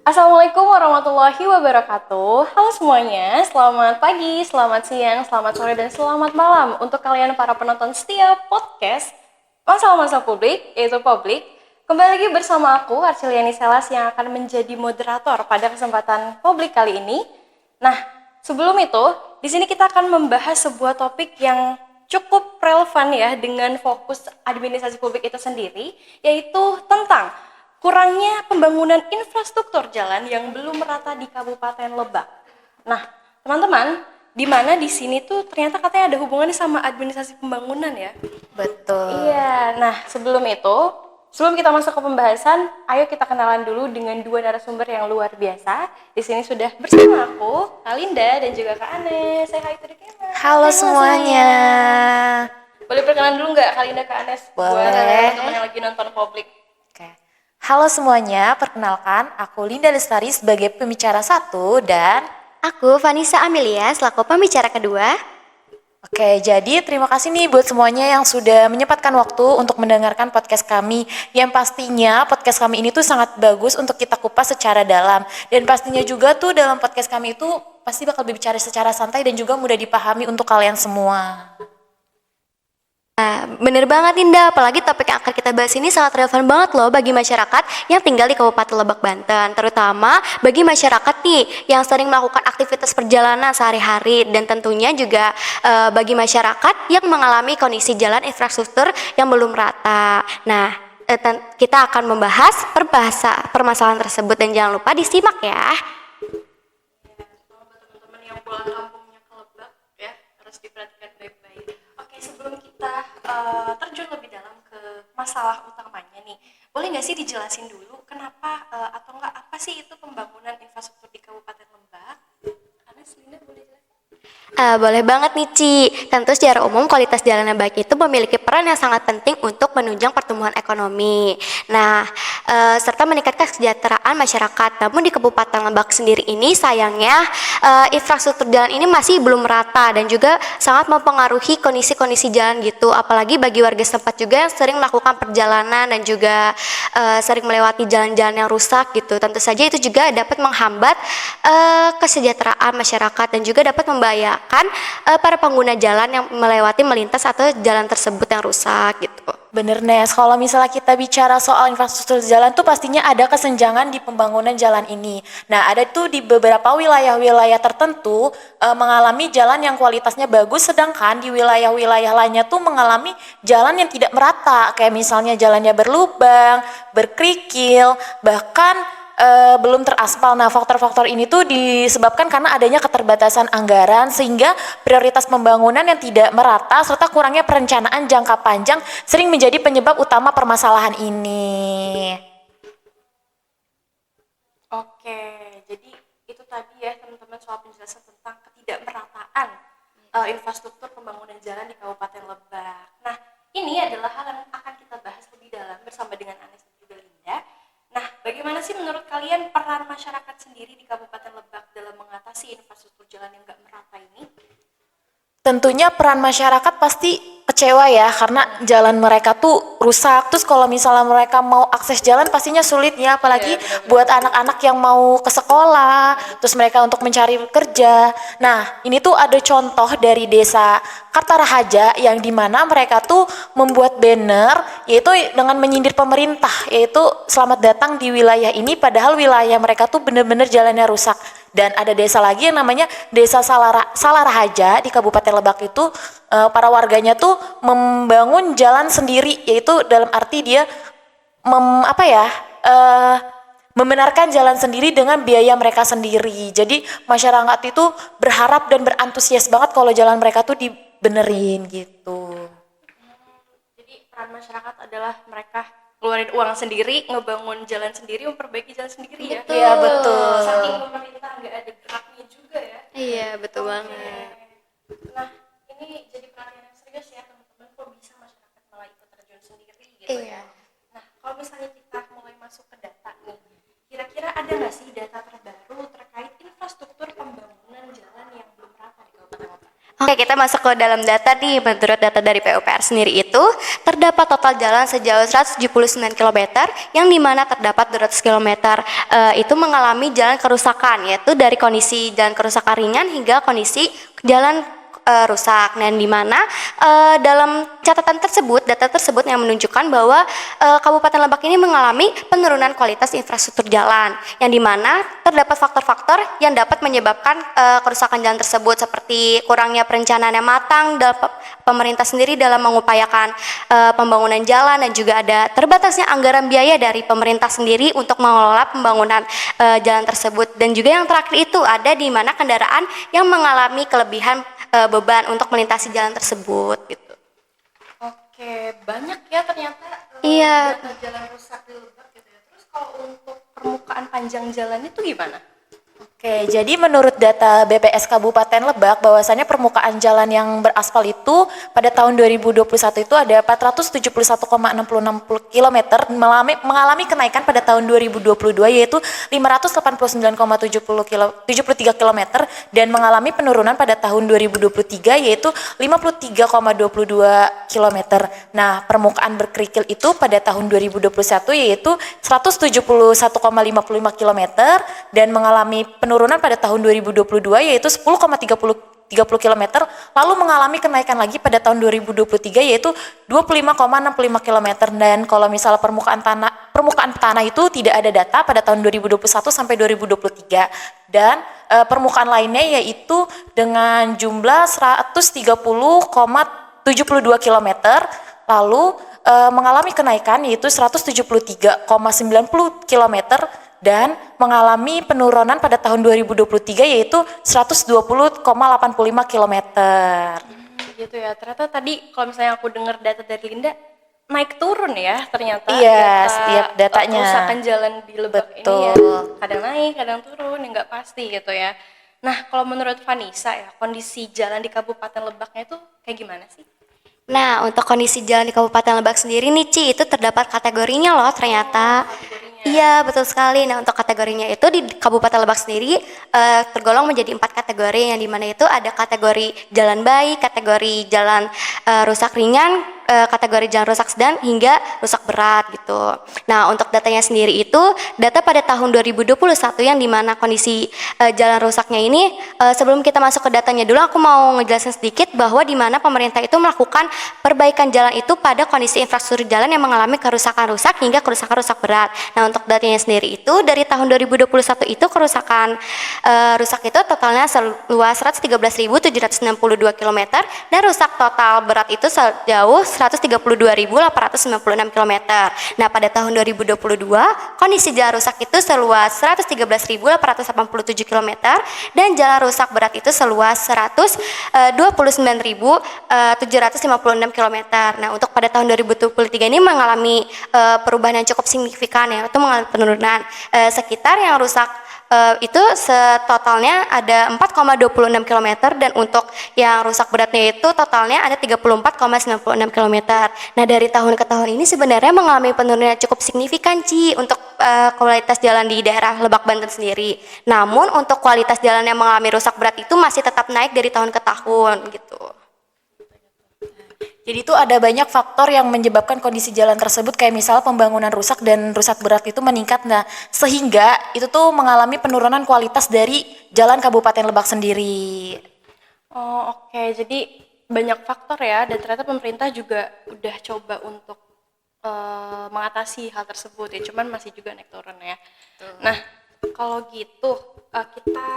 Assalamualaikum warahmatullahi wabarakatuh. Halo semuanya, selamat pagi, selamat siang, selamat sore, dan selamat malam untuk kalian para penonton setia podcast Masalah-Masalah Publik, yaitu Publik. Kembali lagi bersama aku, Arceliani Selas, yang akan menjadi moderator pada kesempatan Publik kali ini. Nah, sebelum itu, di sini kita akan membahas sebuah topik yang cukup relevan ya dengan fokus administrasi publik itu sendiri, yaitu tentang kurangnya pembangunan infrastruktur jalan yang belum merata di Kabupaten Lebak. Nah, teman-teman, di mana di sini tuh ternyata katanya ada hubungannya sama administrasi pembangunan ya. Betul. Iya, nah sebelum kita masuk ke pembahasan, ayo kita kenalan dulu dengan dua narasumber yang luar biasa. Di sini sudah bersama aku, Kak Linda dan juga Kak Anes. Saya hai to the camera. Halo semuanya. Boleh perkenalan dulu nggak Kak Linda, Kak Anes? Buat Boleh. teman-teman yang lagi nonton Publik. Oke. Halo semuanya, perkenalkan aku Linda Lestari sebagai pembicara 1 dan Aku Vanessa Amelia selaku pembicara kedua. Oke, jadi terima kasih nih buat semuanya yang sudah menyempatkan waktu untuk mendengarkan podcast kami. Yang pastinya podcast kami ini tuh sangat bagus untuk kita kupas secara dalam. Dan pastinya juga tuh dalam podcast kami itu pasti bakal berbicara secara santai dan juga mudah dipahami untuk kalian semua. Bener banget Linda, apalagi topik yang akan kita bahas ini sangat relevan banget loh bagi masyarakat yang tinggal di Kabupaten Lebak Banten. Terutama bagi masyarakat nih yang sering melakukan aktivitas perjalanan sehari-hari. Dan tentunya juga bagi masyarakat yang mengalami kondisi jalan infrastruktur yang belum rata. Nah, kita akan membahas permasalahan tersebut dan jangan lupa disimak ya. Buat teman-teman yang pulang kampungnya ke Lebak ya, harus diperhatikan baik-baik. Oke, sebelum kita terjun lebih dalam ke masalah utamanya nih, boleh nggak sih dijelasin dulu kenapa atau nggak apa sih itu pembangunan infrastruktur di Kabupaten Lebak? Anes, Linda boleh jelasin? Boleh banget nih Ci. Tentu secara umum kualitas jalan yang baik itu memiliki peran yang sangat penting untuk menunjang pertumbuhan ekonomi. Nah, serta meningkatkan kesejahteraan masyarakat. Namun di Kabupaten Lebak sendiri ini sayangnya infrastruktur jalan ini masih belum rata dan juga sangat mempengaruhi kondisi-kondisi jalan gitu. Apalagi bagi warga setempat juga yang sering melakukan perjalanan dan juga sering melewati jalan-jalan yang rusak gitu. Tentu saja itu juga dapat menghambat kesejahteraan masyarakat dan juga dapat membahayakan para pengguna jalan yang melintas atau jalan tersebut yang rusak gitu. Bener Nes, kalau misalnya kita bicara soal infrastruktur jalan tuh pastinya ada kesenjangan di pembangunan jalan ini. Nah, ada tuh di beberapa wilayah-wilayah tertentu mengalami jalan yang kualitasnya bagus, sedangkan di wilayah-wilayah lainnya tuh mengalami jalan yang tidak merata. Kayak misalnya jalannya berlubang, berkerikil, bahkan belum teraspal. Nah, faktor-faktor ini tuh disebabkan karena adanya keterbatasan anggaran sehingga prioritas pembangunan yang tidak merata serta kurangnya perencanaan jangka panjang sering menjadi penyebab utama permasalahan ini. Oke, jadi itu tadi ya teman-teman soal penjelasan tentang ketidakmerataan infrastruktur pembangunan jalan di Kabupaten Lebak. Nah, ini adalah hal yang akan kita bahas lebih dalam bersama dengan Anes dan juga Linda. Nah, bagaimana sih menurut kalian peran masyarakat sendiri di Kabupaten Lebak dalam mengatasi infrastruktur jalan yang nggak merata ini? Tentunya peran masyarakat pasti kecewa ya karena jalan mereka tuh rusak. Terus kalau misalnya mereka mau akses jalan pastinya sulit ya, apalagi buat anak-anak yang mau ke sekolah, terus mereka untuk mencari kerja. Nah, ini tuh ada contoh dari desa Kartarahaja yang dimana mereka tuh membuat banner yaitu dengan menyindir pemerintah, yaitu selamat datang di wilayah ini, padahal wilayah mereka tuh bener-bener jalannya rusak. Dan ada desa lagi yang namanya Desa Salarahaja di Kabupaten Lebak itu para warganya tuh membangun jalan sendiri, yaitu dalam arti dia membenarkan jalan sendiri dengan biaya mereka sendiri. Jadi masyarakat itu berharap dan berantusias banget kalau jalan mereka tuh dibenerin gitu. Jadi peran masyarakat adalah mereka keluarin uang sendiri, ngebangun jalan sendiri, memperbaiki jalan sendiri ya. Iya betul. Saking pemerintah nggak ada geraknya juga ya. Iya, betul banget. Nah, ini jadi perhatian yang serius ya teman-teman. Kok bisa masyarakat malah ikut terjun sendiri gitu ya. Nah, kalau misalnya kita mulai masuk ke data nih, kira-kira ada nggak sih data terbaru terkait infrastruktur pembangunan jalan yang belum rata di Kabupaten Lebak? Oke, kita masuk ke dalam data nih. Menurut data dari PUPR sendiri itu, terdapat total jalan sejauh 179 km, yang dimana terdapat 200 km itu mengalami jalan kerusakan, yaitu dari kondisi jalan kerusakan ringan hingga kondisi jalan rusak. Dan di mana dalam catatan tersebut, data tersebut yang menunjukkan bahwa Kabupaten Lebak ini mengalami penurunan kualitas infrastruktur jalan, yang di mana terdapat faktor-faktor yang dapat menyebabkan kerusakan jalan tersebut, seperti kurangnya perencanaan yang matang dalam pemerintah sendiri dalam mengupayakan pembangunan jalan, dan juga ada terbatasnya anggaran biaya dari pemerintah sendiri untuk mengelola pembangunan jalan tersebut. Dan juga yang terakhir itu ada di mana kendaraan yang mengalami kelebihan beban untuk melintasi jalan tersebut gitu. Oke, banyak ya ternyata Iya. data jalan rusak di Lebak gitu ya. Terus kalau untuk permukaan panjang jalan itu gimana? Oke, jadi menurut data BPS Kabupaten Lebak, bahwasannya permukaan jalan yang beraspal itu pada tahun 2021 itu ada 471,66 km, mengalami kenaikan pada tahun 2022 yaitu 589,73 km, dan mengalami penurunan pada tahun 2023 yaitu 53,22 km. Nah, permukaan berkerikil itu pada tahun 2021 yaitu 171,55 km, dan mengalami penurunan pada tahun 2022 yaitu 10,30 km, lalu mengalami kenaikan lagi pada tahun 2023 yaitu 25,65 km. Dan kalau misal permukaan tanah itu tidak ada data pada tahun 2021 sampai 2023, dan permukaan lainnya yaitu dengan jumlah 130,72 km, lalu mengalami kenaikan yaitu 173,90 km, dan mengalami penurunan pada tahun 2023 yaitu 120,85 km. Gitu ya. Ternyata tadi kalau misalnya aku dengar data dari Linda, naik turun ya ternyata. Iya, setiap datanya. Kerusakan jalan di Lebak ini ya. Kadang naik, kadang turun, yang nggak pasti gitu ya. Nah, kalau menurut Vanessa ya, kondisi jalan di Kabupaten Lebaknya itu kayak gimana sih? Nah, untuk kondisi jalan di Kabupaten Lebak sendiri nih, Ci, itu terdapat kategorinya loh ternyata. Iya, betul sekali. Nah, untuk kategorinya itu di Kabupaten Lebak sendiri tergolong menjadi 4 kategori, yang dimana itu ada kategori jalan baik, kategori jalan rusak ringan, kategori jalan rusak sedang, hingga rusak berat gitu. Nah, untuk datanya sendiri itu data pada tahun 2021 yang dimana kondisi jalan rusaknya ini, sebelum kita masuk ke datanya dulu, aku mau ngejelasin sedikit bahwa dimana pemerintah itu melakukan perbaikan jalan itu pada kondisi infrastruktur jalan yang mengalami kerusakan rusak hingga kerusakan rusak berat. Nah, untuk datanya sendiri itu dari tahun 2021 itu kerusakan rusak itu totalnya seluas 113.762 km, dan rusak total berat itu sejauh 132.896 km. Nah, pada tahun 2022 kondisi jalan rusak itu seluas 113.887 km, dan jalan rusak berat itu seluas 129.756 km. Nah, untuk pada tahun 2023 ini mengalami perubahan yang cukup signifikan, yaitu mengalami penurunan sekitar yang rusak itu setotalnya ada 4,26 km, dan untuk yang rusak beratnya itu totalnya ada 34,96 km. Nah, dari tahun ke tahun ini sebenarnya mengalami penurunan yang cukup signifikan, Ci, untuk kualitas jalan di daerah Lebak Banten sendiri. Namun untuk kualitas jalan yang mengalami rusak berat itu masih tetap naik dari tahun ke tahun gitu. Jadi itu ada banyak faktor yang menyebabkan kondisi jalan tersebut, kayak misal pembangunan rusak dan rusak berat itu meningkat. Nah, sehingga itu tuh mengalami penurunan kualitas dari jalan Kabupaten Lebak sendiri. Oh, oke. Jadi banyak faktor ya, dan ternyata pemerintah juga udah coba untuk mengatasi hal tersebut ya, cuman masih juga naik turun ya. Nah, kalau gitu kita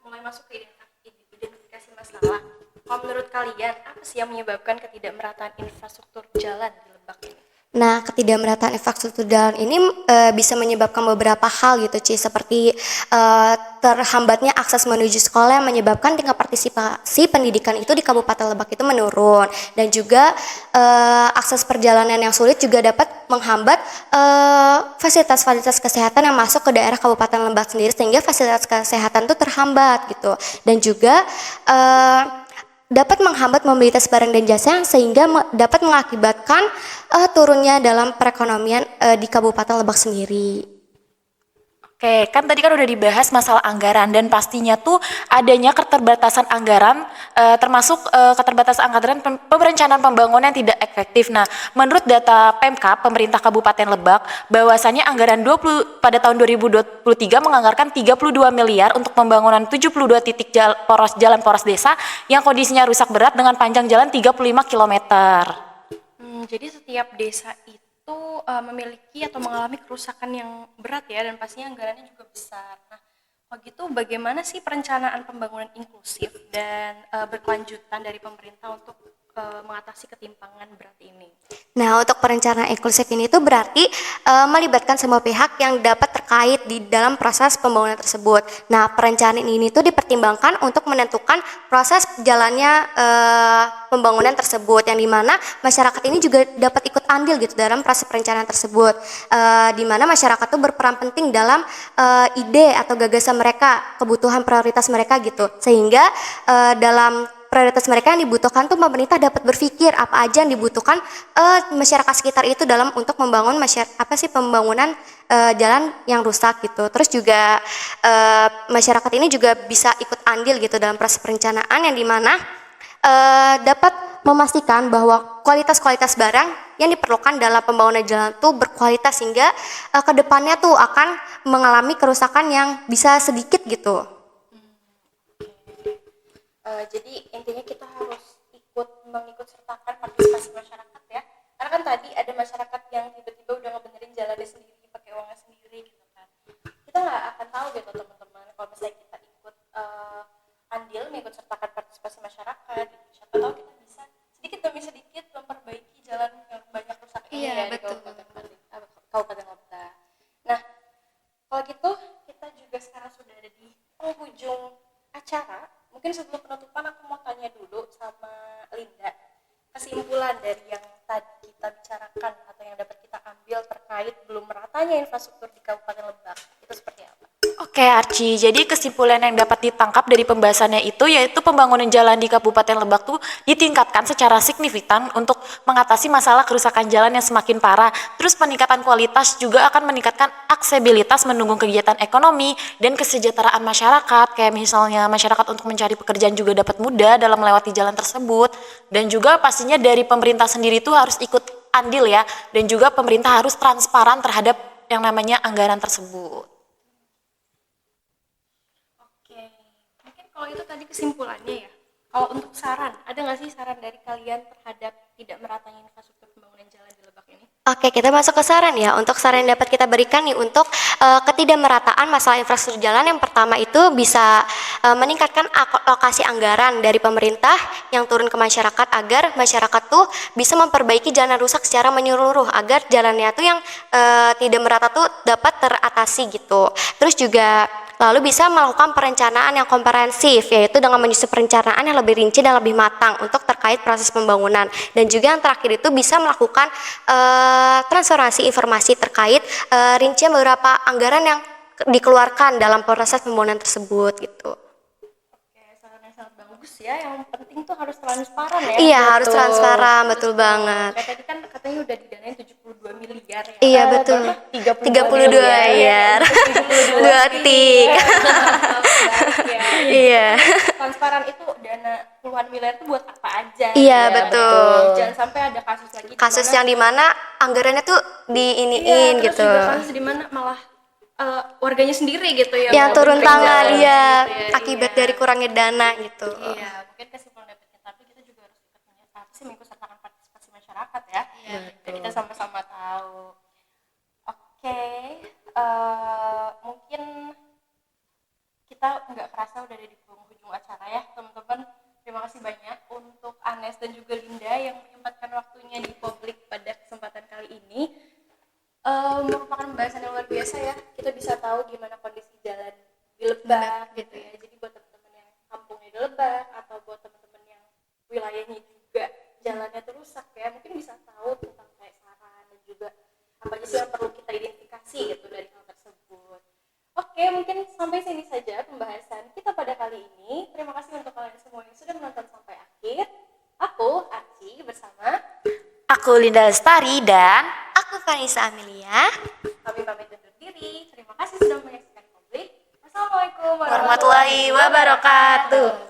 mulai masuk ke identifikasi masalah. Kalau menurut kalian, apa sih yang menyebabkan ketidakmerataan infrastruktur jalan di Lebak ini? Nah, ketidakmerataan infrastruktur jalan ini bisa menyebabkan beberapa hal gitu, Ci, seperti terhambatnya akses menuju sekolah yang menyebabkan tingkat partisipasi pendidikan itu di Kabupaten Lebak itu menurun, dan juga akses perjalanan yang sulit juga dapat menghambat fasilitas-fasilitas kesehatan yang masuk ke daerah Kabupaten Lebak sendiri, sehingga fasilitas kesehatan itu terhambat gitu, dan juga dapat menghambat mobilitas barang dan jasa, sehingga dapat mengakibatkan turunnya dalam perekonomian di Kabupaten Lebak sendiri. Oke, kan tadi kan udah dibahas masalah anggaran dan pastinya tuh adanya keterbatasan anggaran, termasuk keterbatasan anggaran perencanaan pembangunan yang tidak efektif. Nah, menurut data Pemkab, pemerintah Kabupaten Lebak, bahwasannya anggaran pada tahun 2023 menganggarkan 32 miliar untuk pembangunan 72 titik jalan poros desa yang kondisinya rusak berat dengan panjang jalan 35 kilometer. Jadi setiap desa itu memiliki atau mengalami kerusakan yang berat ya, dan pastinya anggarannya juga besar. Nah, kalau gitu bagaimana sih perencanaan pembangunan inklusif dan berkelanjutan dari pemerintah untuk mengatasi ketimpangan berat ini? Nah, untuk perencanaan inklusif ini tuh berarti melibatkan semua pihak yang dapat terkait di dalam proses pembangunan tersebut. Nah, perencanaan ini tuh dipertimbangkan untuk menentukan proses jalannya pembangunan tersebut, yang dimana masyarakat ini juga dapat ikut andil gitu dalam proses perencanaan tersebut. Di mana masyarakat tuh berperan penting dalam ide atau gagasan mereka, kebutuhan prioritas mereka gitu. Sehingga dalam prioritas mereka yang dibutuhkan tuh pemerintah dapat berpikir apa aja yang dibutuhkan masyarakat sekitar itu dalam untuk membangun pembangunan jalan yang rusak gitu. Terus juga masyarakat ini juga bisa ikut andil gitu dalam proses perencanaan, yang dimana dapat memastikan bahwa kualitas barang yang diperlukan dalam pembangunan jalan itu berkualitas, sehingga kedepannya tuh akan mengalami kerusakan yang bisa sedikit gitu. Jadi intinya kita harus mengikut sertakan partisipasi masyarakat ya, karena kan tadi ada masyarakat yang tiba-tiba udah ngebenerin jalannya sendiri pakai uangnya sendiri gitu kan. Kita nggak akan tahu gitu teman-teman kalau misalnya kita ikut andil mengikut sertakan partisipasi masyarakat gitu. Siapa tahu kita bisa sedikit demi sedikit memperbaiki jalan yang banyak rusak ini ya Betul. di Kabupaten Lebak. Nah, kalau gitu kita juga sekarang sudah ada di penghujung acara. Mungkin sebelum penutupan aku mau tanya dulu sama Linda, kesimpulan dari yang tadi kita bicarakan atau yang dapat kita ambil terkait belum meratanya infrastruktur di Kabupaten Lebak itu seperti apa? Oke Archie, jadi kesimpulan yang dapat ditangkap dari pembahasannya itu yaitu pembangunan jalan di Kabupaten Lebak tuh ditingkatkan secara signifikan untuk mengatasi masalah kerusakan jalan yang semakin parah. Terus peningkatan kualitas juga akan meningkatkan aksesibilitas, mendukung kegiatan ekonomi dan kesejahteraan masyarakat. Kayak misalnya masyarakat untuk mencari pekerjaan juga dapat mudah dalam melewati jalan tersebut. Dan juga pastinya dari pemerintah sendiri tuh harus ikut andil ya. Dan juga pemerintah harus transparan terhadap yang namanya anggaran tersebut. Kalau itu tadi kesimpulannya ya. Kalau untuk saran, ada nggak sih saran dari kalian terhadap tidak meratanya infrastruktur pembangunan jalan di Lebak ini? Oke, kita masuk ke saran ya. Untuk saran yang dapat kita berikan nih untuk ketidakmerataan masalah infrastruktur jalan, yang pertama itu bisa meningkatkan alokasi anggaran dari pemerintah yang turun ke masyarakat, agar masyarakat tuh bisa memperbaiki jalan rusak secara menyeluruh, agar jalannya tuh yang tidak merata tuh dapat teratasi gitu. Terus juga lalu bisa melakukan perencanaan yang komprehensif, yaitu dengan menyusun perencanaan yang lebih rinci dan lebih matang untuk terkait proses pembangunan. Dan juga yang terakhir itu bisa melakukan transformasi informasi terkait rincian beberapa anggaran yang dikeluarkan dalam proses pembangunan tersebut gitu. Oke, saran yang sangat bagus ya. Yang penting tuh harus transparan ya. Iya, harus transparan, betul banget. Kayak tadi kan katanya udah didanain 72 miliar ya. Iya, betul. 32 miliar. 2 tik. Iya. Transparan itu dana puluhan miliar itu buat apa aja? Iya, betul. Jangan sampai ada kasus lagi. Kasus yang dimana anggarannya tuh diiniin terus gitu. juga kasus dimana malah warganya sendiri gitu ya. Yang turun tangan, ya, gitu ya, akibat dari kurangnya dana gitu. Iya, mungkin kesimpulan dari kita, tapi kita juga harus mengikut sertakan partisipasi masyarakat ya. Iya, dan kita sama-sama tahu. Oke, mungkin kita nggak kerasa udah ada di penghujung acara ya teman-teman. Terima kasih banyak untuk Anes dan juga Linda yang menyempatkan waktunya di publik pada kesempatan kali ini. Merupakan pembahasan yang luar biasa ya. Kita bisa tahu gimana kondisi jalan di Lebak gitu ya. Jadi buat teman-teman yang kampungnya di Lebak atau buat teman-teman yang wilayahnya juga jalannya tuh rusak ya, mungkin bisa tahu tentang kayak saran dan juga apa aja sih yang perlu kita identifikasi gitu dari hal tersebut. Oke, mungkin sampai sini saja pembahasan kita pada kali ini. Terima kasih untuk kalian semua yang sudah menonton sampai akhir. Aku Archie bersama Aku Linda Lestari dan Aku Vanessa Amelia. kami pamit undur diri. Terima kasih sudah menyaksikan warahmatullahi wabarakatuh.